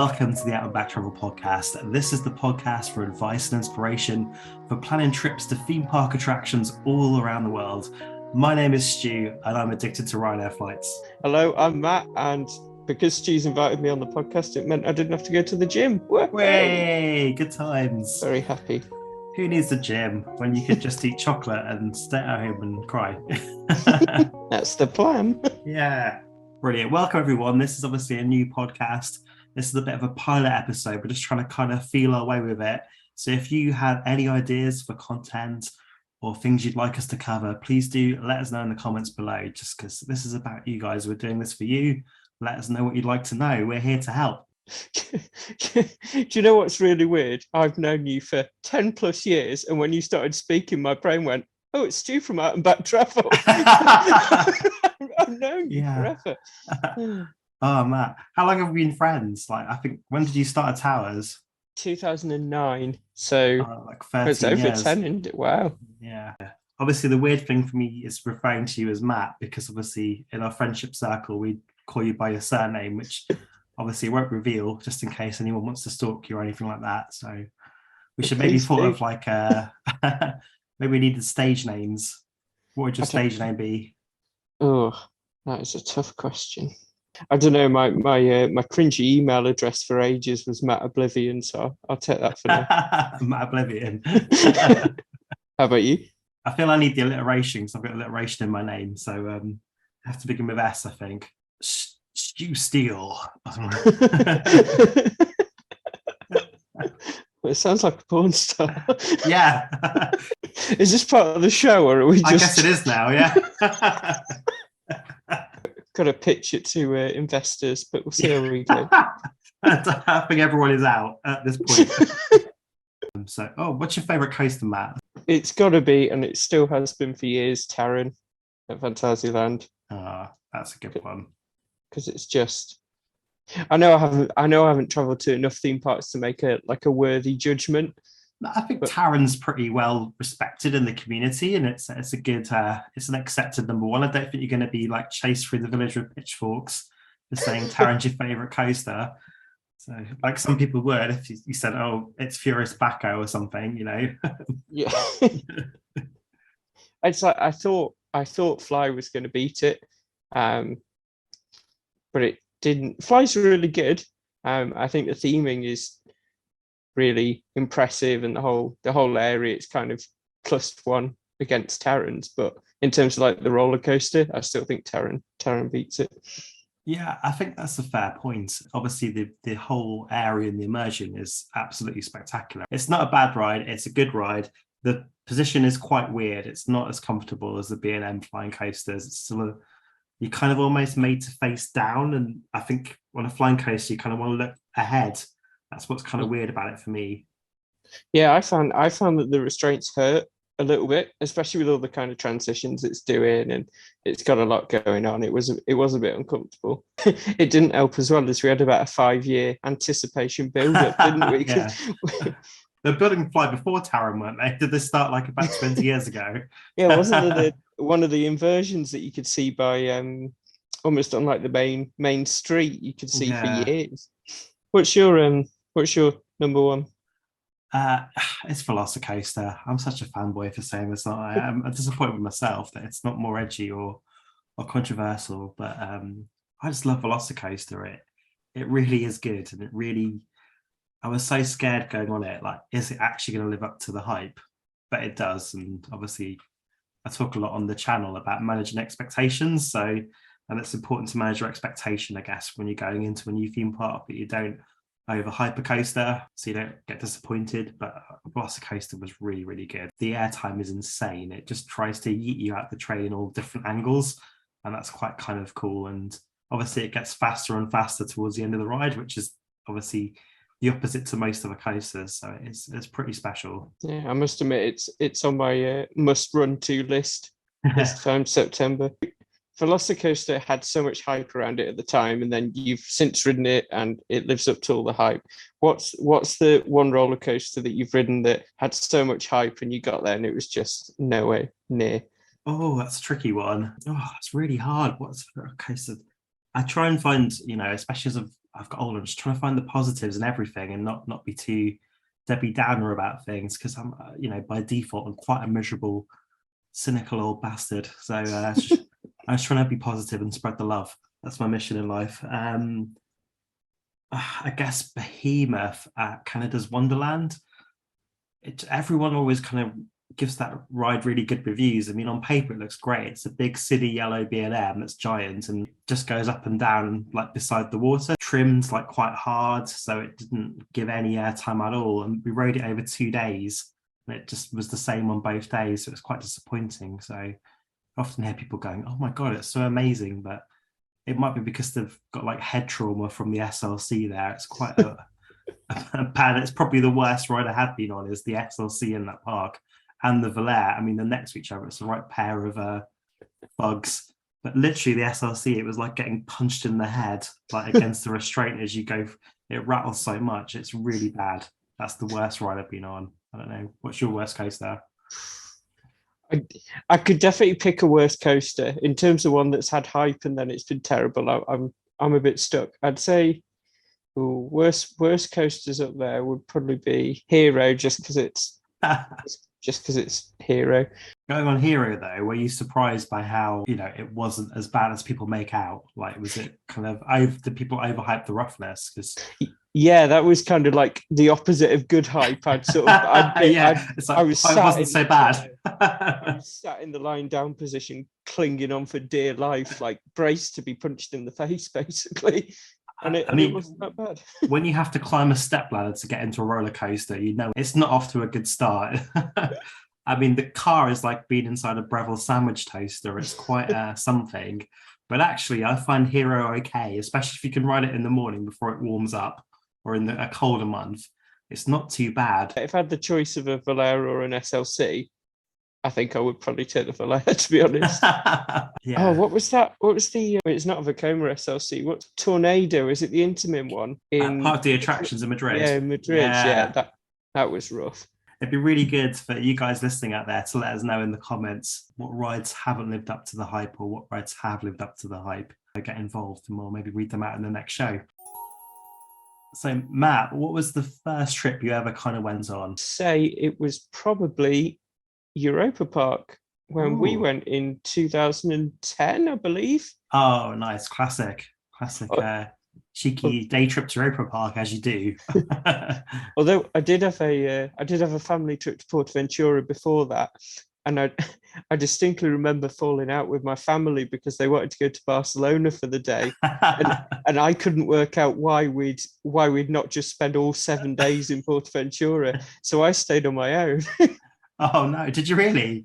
Welcome to the Out and Back Travel Podcast. This is the podcast for advice and inspiration for planning trips to theme park attractions all around the world. My name is Stu and I'm addicted to Ryanair flights. Hello, I'm Matt, and because Stu's invited me on the podcast, it meant I didn't have to go to the gym. Way, good times. Very happy. Who needs the gym when you could just eat chocolate and stay at home and cry? That's the plan. Yeah, brilliant. Welcome everyone. This is obviously a new podcast. This is a bit of a pilot episode. We're just trying to kind of feel our way with it. So if you have any ideas for content or things you'd like us to cover, please do let us know in the comments below, just because this is about you guys. We're doing this for you. Let us know what you'd like to know. We're here to help. Do you know what's really weird? I've known you for 10 plus years, and when you started speaking, my brain went, oh, it's Stu from Out and Back Travel. I've known you forever. Oh, Matt, how long have we been friends? I think, when did you start at Towers? 2009. So like 13 it's over years. 10, isn't it? Wow. Yeah. Obviously, the weird thing for me is referring to you as Matt, because obviously in our friendship circle, we call you by your surname, which obviously won't reveal just in case anyone wants to stalk you or anything like that. So we should maybe thought of maybe we needed stage names. What would your stage name be? Oh, that is a tough question. I don't know. My cringy email address for ages was Matt Oblivion, so I'll take that for now. Matt Oblivion. How about you? I feel I need the alliteration because I've got alliteration in my name, so I have to begin with S, I think. Stu Steele. It sounds like a porn star. Yeah. Is this part of the show, or are we just... I guess it is now, yeah. Got to pitch it to investors, but we'll see how we go. I think everyone is out at this point. So, what's your favourite coaster, Matt? It's got to be, and it still has been for years, Taron at Phantasialand. That's a good one. Because it's just... I know I haven't travelled to enough theme parks to make a worthy judgment. I think Taron's pretty well respected in the community, and it's a good it's an accepted number one. I don't think you're going to be chased through the village with pitchforks for saying Taron's your favourite coaster. So some people would if you said, oh, it's Furious Bacco or something, Yeah. It's I thought F.L.Y was going to beat it, but it didn't. F.L.Y's really good. I think the theming is really impressive, and the whole area, it's kind of +1 against Taron's. But in terms of the roller coaster, I still think Taron beats it. Yeah, I think that's a fair point. Obviously, the whole area and the immersion is absolutely spectacular. It's not a bad ride. It's a good ride. The position is quite weird. It's not as comfortable as the B&M flying coasters. It's still you're kind of almost made to face down. And I think on a flying coaster, you kind of want to look ahead. That's what's kind of weird about it for me. Yeah, I found that the restraints hurt a little bit, especially with all the kind of transitions it's doing, and it's got a lot going on. It was a bit uncomfortable. It didn't help as well as we had about a 5-year anticipation build-up, didn't we? Yeah. They're building F.L.Y before Taron, weren't they? Did they start about 20 years ago? Yeah, wasn't there one of the inversions that you could see by almost on the main street? You could see for years. What's your number one? It's Velocicoaster. I'm such a fanboy for saying it's not. I'm disappointed with myself that it's not more edgy or controversial. But I just love Velocicoaster. It really is good, and it really. I was so scared going on it. Is it actually going to live up to the hype? But it does, and obviously, I talk a lot on the channel about managing expectations. And it's important to manage your expectation, I guess, when you're going into a new theme park, that you don't overhype a coaster so you don't get disappointed. But Velocicoaster was really, really good. The airtime is insane. It just tries to yeet you out the train in all different angles, and that's quite kind of cool. And obviously it gets faster and faster towards the end of the ride, which is obviously the opposite to most of the coasters. So it's pretty special. Yeah, I must admit it's on my must run to list this time, September. Velocicoaster had so much hype around it at the time, and then you've since ridden it and it lives up to all the hype. What's the one roller coaster that you've ridden that had so much hype and you got there and it was just nowhere near? Oh, that's a tricky one. Oh, it's really hard. What's a coaster? I try and find, especially as I've got older, I'm just trying to find the positives in everything and not be too Debbie Downer about things, because I'm, by default, I'm quite a miserable, cynical old bastard. So I'm just trying to be positive and spread the love. That's my mission in life. I guess Behemoth at Canada's Wonderland. Everyone always kind of gives that ride really good reviews. I mean, on paper it looks great. It's a big city yellow B&M that's giant and just goes up and down like beside the water. Trimmed like quite hard, so it didn't give any airtime at all. And we rode it over 2 days, and it just was the same on both days. So it was quite disappointing. So I often hear people going, "Oh my god, it's so amazing," but it might be because they've got like head trauma from the SLC there. It's quite a bad. It's probably the worst ride I have been on is the SLC in that park. And the Valère, I mean, they're next to each other. It's the right pair of bugs. But literally, the SLC, it was like getting punched in the head, like against the restraint as you go. It rattles so much. It's really bad. That's the worst ride I've been on. I don't know. What's your worst coaster? I could definitely pick a worst coaster in terms of one that's had hype and then it's been terrible. I'm a bit stuck. I'd say worst coasters up there would probably be Hero, just because it's Hero. Going on Hero though, were you surprised by how it wasn't as bad as people make out? Like, was it kind of did people overhype the roughness? Because that was kind of like the opposite of good hype. It's like I wasn't so bad. I was sat in the lying down position, clinging on for dear life, like braced to be punched in the face, basically. And it wasn't that bad. When you have to climb a step ladder to get into a roller coaster, it's not off to a good start. I mean, the car is like being inside a Breville sandwich toaster. It's quite something. But actually, I find Hero okay, especially if you can ride it in the morning before it warms up or in a colder month. It's not too bad. If I had the choice of a Valère or an SLC, I think I would probably take the Valère, to be honest. Yeah. Oh, what was that? What was the? It's not a Vekoma SLC. What's Tornado? Is it the Intamin one in part of the attractions in Madrid? Yeah, Madrid. Yeah, that was rough. It'd be really good for you guys listening out there to let us know in the comments what rides haven't lived up to the hype or what rides have lived up to the hype. Get involved and we'll maybe read them out in the next show. So, Matt, what was the first trip you ever kind of went on? Say it was probably Europa Park when we went in 2010, I believe. Oh, nice. Classic. Cheeky day trip to Europa Park, as you do. Although I did have a family trip to Portaventura before that, and I distinctly remember falling out with my family because they wanted to go to Barcelona for the day, and I couldn't work out why we'd not just spend all 7 days in Portaventura. So I stayed on my own. Oh no! Did you really?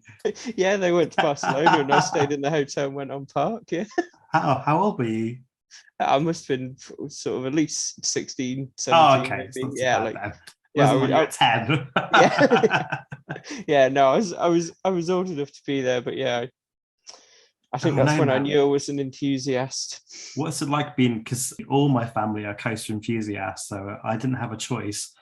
Yeah, they went to Barcelona, and I stayed in the hotel and went on park. Yeah. How old were you? I must have been sort of at least 16, 17. Oh, okay. Maybe. Yeah, I 10. Yeah. No, I was old enough to be there, but yeah, I think that's when I knew I was an enthusiast. What's it like being? Because all my family are coaster enthusiasts, so I didn't have a choice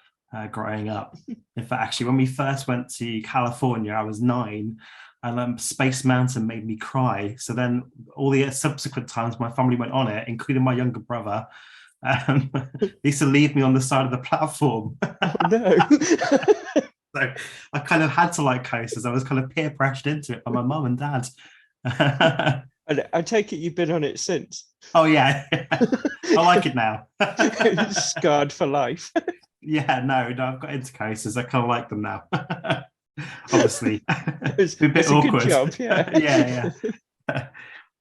growing up. In fact, actually, when we first went to California, I was 9. And Space Mountain made me cry. So then all the subsequent times my family went on it, including my younger brother, they used to leave me on the side of the platform. Oh, no. So I kind of had to like coasters. I was kind of peer pressured into it by my mum and dad. And I take it you've been on it since. Oh, yeah. I like it now. Scarred for life. Yeah, no, I've got into coasters. I kind of like them now. Obviously, it's a bit awkward. Good job, yeah. Yeah.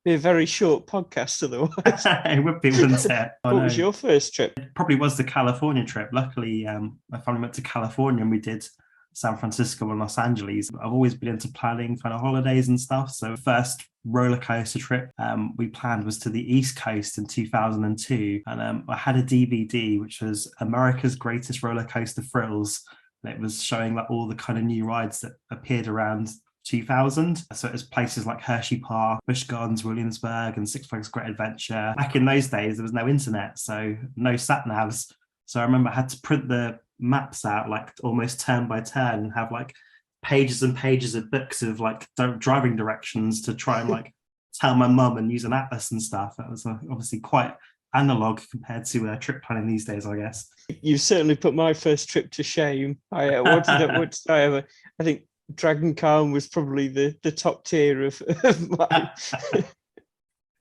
Be a very short podcast otherwise. It would be, wouldn't it? What was your first trip? It probably was the California trip. Luckily, my family went to California and we did San Francisco and Los Angeles. I've always been into planning kind of holidays and stuff. So first roller coaster trip we planned was to the East Coast in 2002. And I had a DVD, which was America's Greatest Roller Coaster Thrills. And it was showing like all the kind of new rides that appeared around 2000. So it was places like Hershey Park, Busch Gardens, Williamsburg, and Six Flags Great Adventure. Back in those days, there was no internet, so no sat-navs. So I remember I had to print the maps out like almost turn by turn and have like pages and pages of books of like driving directions to try and like tell my mum and use an atlas and stuff. That was obviously quite analog compared to trip planning these days, I guess. You've certainly put my first trip to shame. What did I ever? I think Dragon Khan was probably the top tier of mine.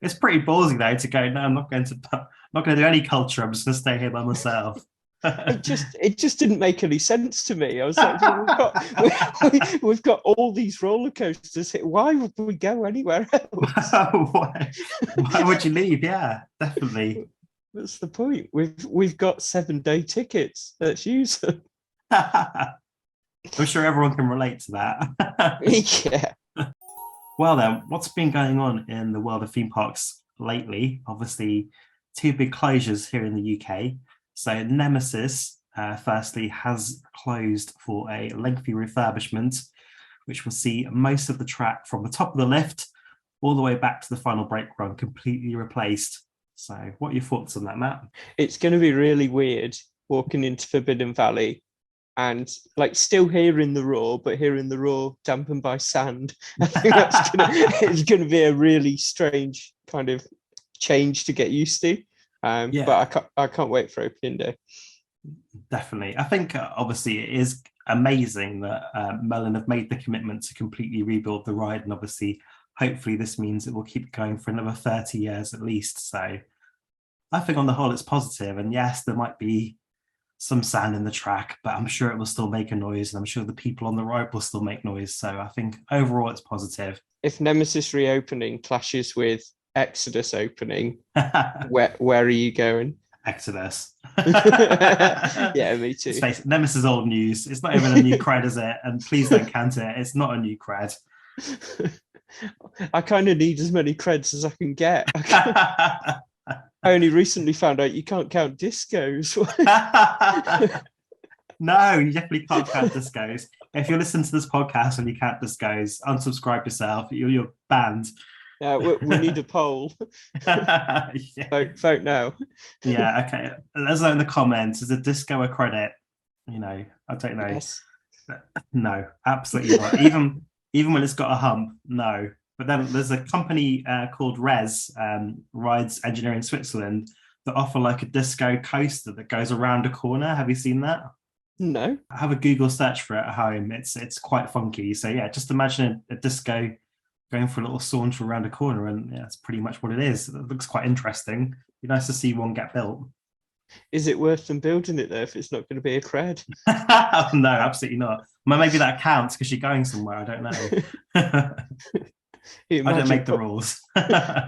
It's pretty ballsy though to go. No, I'm not going to do any culture. I'm just going to stay here by myself. It just didn't make any sense to me. I was like, we've got all these roller coasters here. Why would we go anywhere else? Why would you leave? Yeah, definitely. That's the point. We've got 7-day tickets. Let's use them. I'm sure everyone can relate to that. Yeah. Well then, what's been going on in the world of theme parks lately? Obviously, 2 big closures here in the UK. So Nemesis, firstly, has closed for a lengthy refurbishment, which will see most of the track from the top of the lift all the way back to the final brake run completely replaced. So what are your thoughts on that, Matt? It's going to be really weird walking into Forbidden Valley and like still hearing the roar, but hearing the roar dampened by sand. I think it's going to be a really strange kind of change to get used to. But I can't wait for opening day. Definitely. I think obviously it is amazing that Mellon have made the commitment to completely rebuild the ride, and obviously hopefully this means it will keep going for another 30 years at least. So I think on the whole it's positive, and yes, there might be some sand in the track, but I'm sure it will still make a noise, and I'm sure the people on the ride will still make noise. So I think overall it's positive. If Nemesis reopening clashes with Exodus opening, where are you going? Exodus. Yeah, me too. Let's face it, Nemesis is old news. It's not even a new cred, is it? And please don't count it. It's not a new cred. I kind of need as many creds as I can get. I only recently found out you can't count discos. No, you definitely can't count discos. If you're listening to this podcast and you count discos, unsubscribe yourself. You're banned. We need a poll. Yeah. Vote now. Yeah, okay. Let us know in the comments. Is a disco a credit? You know, I don't know. Yes. No, absolutely not. Even when it's got a hump, no. But then there's a company called Res, Rides Engineering Switzerland, that offer like a disco coaster that goes around a corner. Have you seen that? No. Have a Google search for it at home. It's quite funky. So yeah, just imagine a disco going for a little saunter around a corner, and yeah, that's pretty much what it is. It looks quite interesting. Be nice to see one get built. Is it worth them building it though if it's not going to be a cred? No, absolutely not. Well, maybe that counts because you're going somewhere. I don't know. I don't make the rules.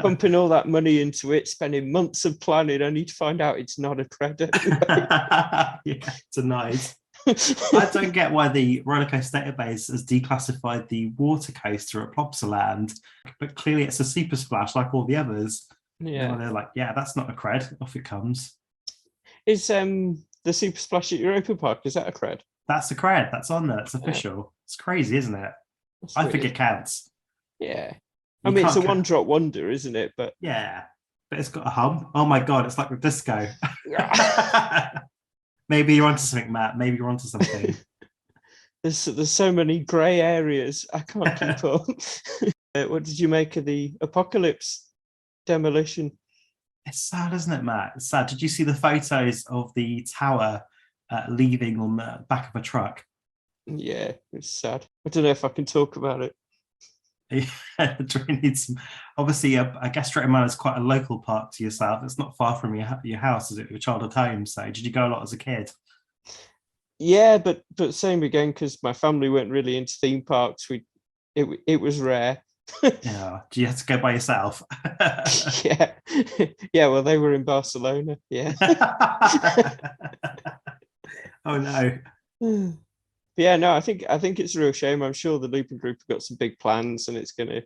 Pumping all that money into it, spending months of planning, only to find out it's not a credit. Yeah, it's a nice. I don't get why the roller coaster database has declassified the water coaster at Plopsaland, but clearly it's a super splash like all the others. Yeah, they're like, yeah, that's not a cred. Off it comes. Is the super splash at Europa Park, is that a cred? That's a cred. That's on there. It's official. It's crazy, isn't it? I think it counts. Yeah. I mean, it's a one-drop wonder, isn't it? But yeah, but it's got a hub. Oh my god, it's like the disco. Maybe you're onto something, Matt. Maybe you're onto something. There's so many grey areas. I can't keep up. What did you make of the Apocalypse demolition? It's sad, isn't it, Matt? It's sad. Did you see the photos of the tower leaving on the back of a truck? Yeah, it's sad. I don't know if I can talk about it. Obviously, I guess Drayton Manor is quite a local park to yourself. It's not far from your house, is it? Your childhood home. So, did you go a lot as a kid? Yeah, but same again because my family weren't really into theme parks. It was rare. Yeah. Do you have to go by yourself? Yeah. Yeah. Well, they were in Barcelona. Yeah. Oh no. Yeah, no, I think it's a real shame. I'm sure the Looping Group have got some big plans, and it's gonna,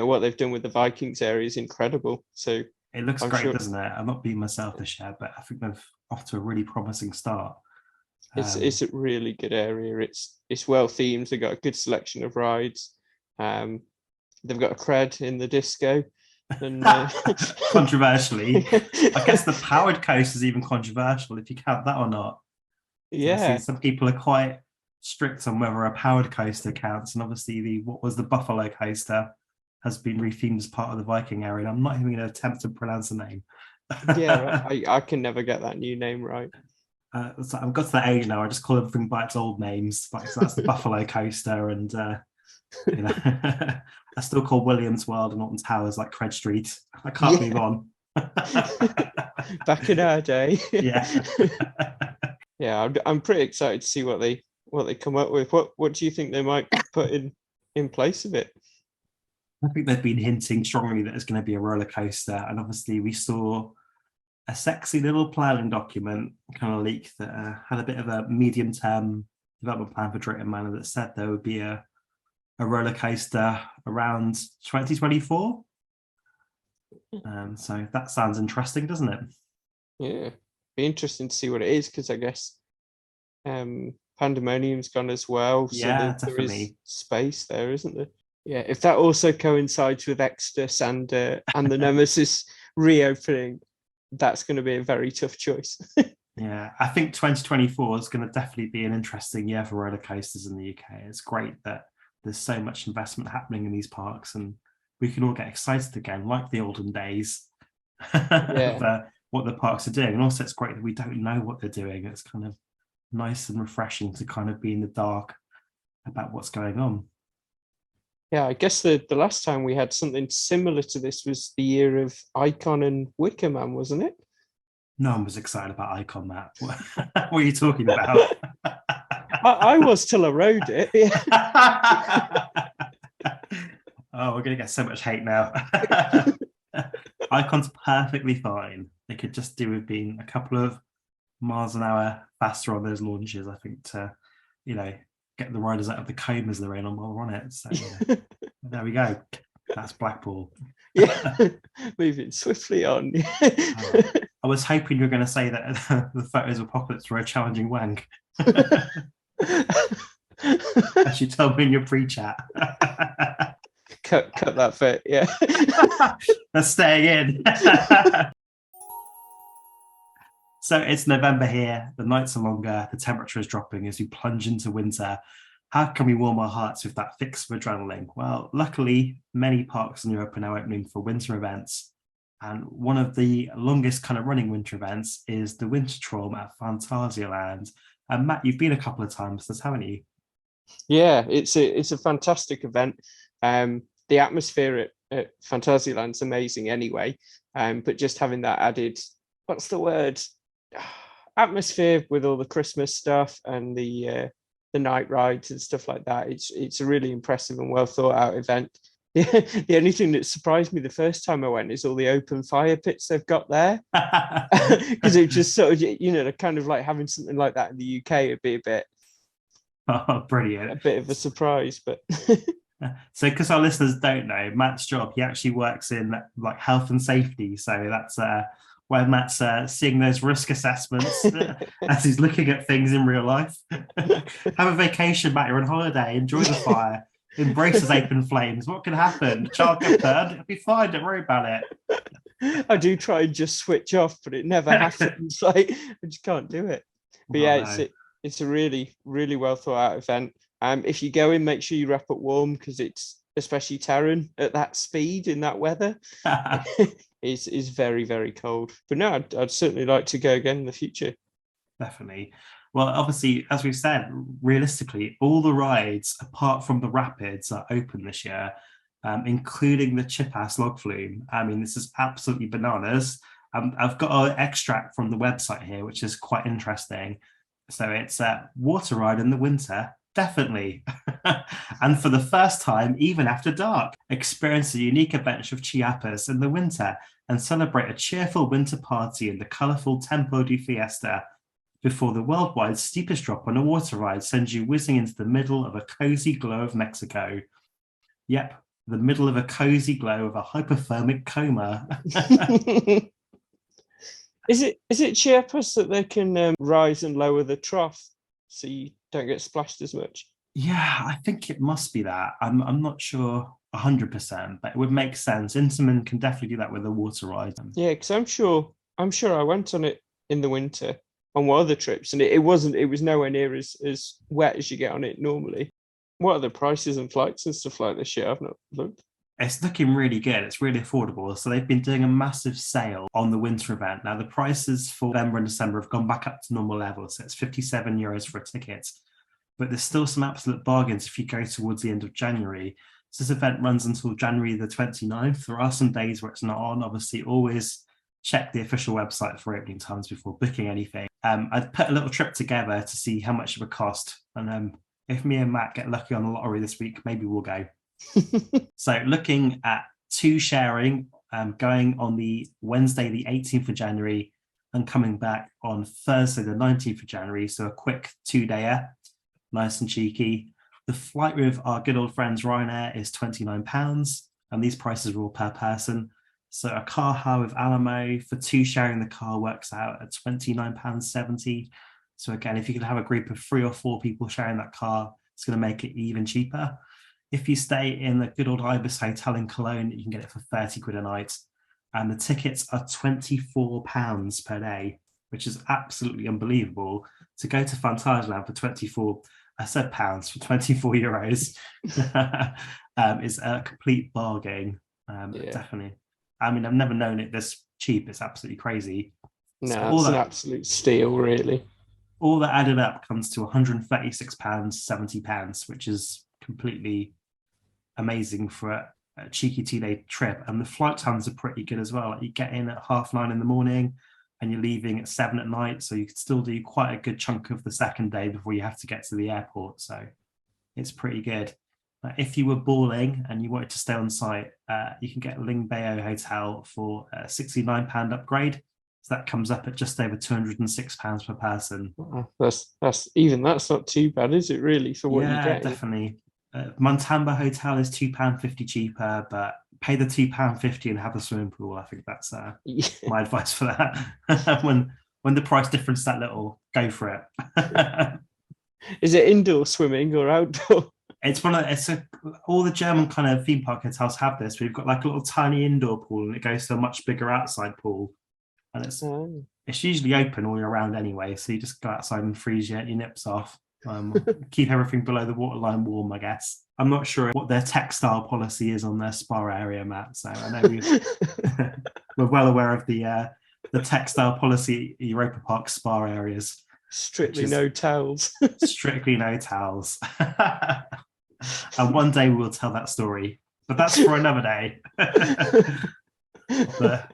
what they've done with the Vikings area is incredible. So it looks great, doesn't it? I'm not being myself this year, but I think they've off to a really promising start. It's a really good area. It's well themed. They've got a good selection of rides. They've got a cred in the disco. And controversially, I guess the powered coaster is even controversial if you count that or not. Yeah, some people are quite strict on whether a powered coaster counts, and obviously what was the Buffalo coaster has been rethemed as part of the Viking area. And I'm not even going to attempt to pronounce the name. Yeah, I can never get that new name right. So I've got to that age now. I just call everything by its old names. Like, so that's the Buffalo Coaster, and you know, I still call Williams World and Alton Towers like Cred Street. I can't move Yeah, on. back in our day. Yeah. Yeah, I'm pretty excited to see what they come up with. What do you think they might put in place of it? I think they've been hinting strongly that it's going to be a roller coaster, and obviously we saw a sexy little planning document kind of leak that had a bit of a medium-term development plan for Drayton Manor that said there would be a roller coaster around 2024. So that sounds interesting, doesn't it? Yeah, be interesting to see what it is, because I guess Pandemonium's gone as well, so Yeah, there is definitely. space there, isn't there? Yeah, if that also coincides with Exodus and the Nemesis reopening, that's going to be a very tough choice. Yeah, I think 2024 is going to definitely be an interesting year for roller coasters in the UK. It's great that there's so much investment happening in these parks, and we can all get excited again, like the olden days of what the parks are doing. And also, it's great that we don't know what they're doing. It's kind of nice and refreshing to kind of be in the dark about what's going on. Yeah, I guess the last time we had something similar to this was the year of Icon and Wicker Man, wasn't it? No one was excited about Icon, Matt. What are you talking about? I was till I rode it. Oh, we're going to get so much hate now. Icon's perfectly fine. They could just do with being a couple of miles an hour faster on those launches, I think, to, get the riders out of the comas they're in while we're on it. So there we go. That's Blackpool. Yeah, moving swiftly on. I was hoping you were going to say that the photos of Apocalypse were a challenging wank. As you told me in your pre-chat. cut that bit, yeah. That's staying in. So it's November here, the nights are longer, the temperature is dropping as we plunge into winter. How can we warm our hearts with that fix of adrenaline? Well, luckily, many parks in Europe are now opening for winter events. And one of the longest kind of running winter events is the Wintertraum at Phantasialand. And Matt, you've been a couple of times, haven't you? Yeah, it's a fantastic event. The atmosphere at Phantasialand's amazing anyway. But just having that added, what's the word? Atmosphere with all the Christmas stuff and the night rides and stuff like that. It's a really impressive and well thought out event. The only thing that surprised me the first time I went is all the open fire pits they've got there, because it just sort of, they're kind of like having something like that in the UK would be Brilliant. a bit of a surprise. But so, because our listeners don't know, Matt's job, he actually works in like health and safety. So that's where Matt's seeing those risk assessments as he's looking at things in real life. Have a vacation, Matt. You're on holiday. Enjoy the fire. Embrace those open flames. What can happen? Child get burned. It'll be fine. Don't worry about it. I do try and just switch off, but it never happens. Like, I just can't do it. But yeah, it's a really, really well thought out event. If you go in, make sure you wrap up warm, because it's, especially Taron at that speed in that weather, is very, very cold. But no, I'd certainly like to go again in the future. Definitely. Well, obviously, as we've said, realistically, all the rides apart from the rapids are open this year, including the chip-ass log flume. I mean, this is absolutely bananas. I've got an extract from the website here, which is quite interesting. So it's a water ride in the winter, definitely. And for the first time, even after dark, experience a unique adventure of Chiapas in the winter and celebrate a cheerful winter party in the colourful Tempo de Fiesta before the worldwide steepest drop on a water ride sends you whizzing into the middle of a cozy glow of Mexico. Yep, the middle of a cozy glow of a hypothermic coma. Is it Chiapas that they can rise and lower the trough so you don't get splashed as much? Yeah, I think it must be that. I'm not sure 100%, but it would make sense. Intamin can definitely do that with a water ride. Yeah, because I'm sure I went on it in the winter on one of the trips, and it was nowhere near as wet as you get on it normally. What are the prices and flights and stuff like this year? I've not looked. It's looking really good. It's really affordable. So they've been doing a massive sale on the winter event. Now the prices for November and December have gone back up to normal levels. So it's €57 for a ticket. But there's still some absolute bargains if you go towards the end of January. So this event runs until January the 29th. There are some days where it's not on. Obviously, always check the official website for opening times before booking anything. I've put a little trip together to see how much it would cost. And if me and Matt get lucky on the lottery this week, maybe we'll go. So looking at 2 sharing, going on the Wednesday, the 18th of January, and coming back on Thursday, the 19th of January. So a quick 2-dayer, nice and cheeky. The flight with our good old friends Ryanair is £29, and these prices are all per person. So a car hire with Alamo for 2 sharing the car works out at £29.70. So again, if you can have a group of 3 or 4 people sharing that car, it's going to make it even cheaper. If you stay in the good old Ibis Hotel in Cologne, you can get it for 30 quid a night. And the tickets are £24 per day, which is absolutely unbelievable. To go to Phantasialand for 24, I said pounds, for 24 euros is a complete bargain. Definitely. I mean, I've never known it this cheap. It's absolutely crazy. No, so it's an absolute steal, really. All that added up comes to £136.70, which is completely amazing for a cheeky 2-day trip. And the flight times are pretty good as well. Like, you get in at 9:30 in the morning and you're leaving at 7 at night, so you can still do quite a good chunk of the second day before you have to get to the airport. So it's pretty good. If you were balling and you wanted to stay on site, you can get Lingbao Hotel for a £69 upgrade. So that comes up at just over £206 per person. That's not too bad, is it, really, for what you get? Yeah, definitely. Montamba Hotel is £2.50 cheaper, but pay the £2.50 and have a swimming pool. I think that's my advice for that. when the price difference is that little, go for it. Is it indoor swimming or outdoor? All the German kind of theme park hotels have this. We've got like a little tiny indoor pool, and it goes to a much bigger outside pool, and it's usually open all year round anyway. So you just go outside and freeze your nips off. Keep everything below the waterline warm, I guess. I'm not sure what their textile policy is on their spa area, Matt. So I know we're well aware of the textile policy at Europa Park spa areas. Strictly no towels. Strictly no towels. And one day we will tell that story, but that's for another day. The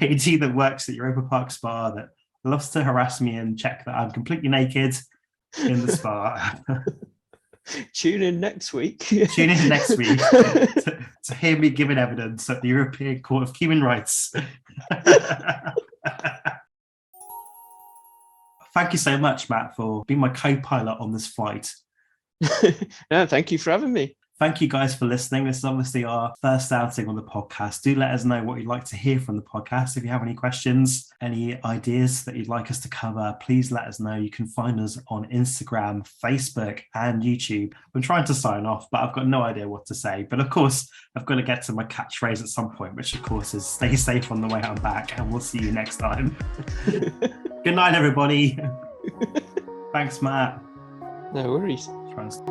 lady that works at Europa Park Spa that loves to harass me and check that I'm completely naked in the spa. Tune in next week to hear me giving evidence at the European Court of Human Rights. Thank you so much, Matt, for being my co-pilot on this flight. No, thank you for having me. Thank you guys for listening. This is obviously our first outing on the podcast. Do let us know what you'd like to hear from the podcast. If you have any questions, any ideas that you'd like us to cover, please let us know. You can find us on Instagram, Facebook, and YouTube. I'm trying to sign off, but I've got no idea what to say. But of course, I've got to get to my catchphrase at some point, which of course is stay safe on the way out back, and we'll see you next time. Good night, everybody. Thanks, Matt. No worries. Thanks.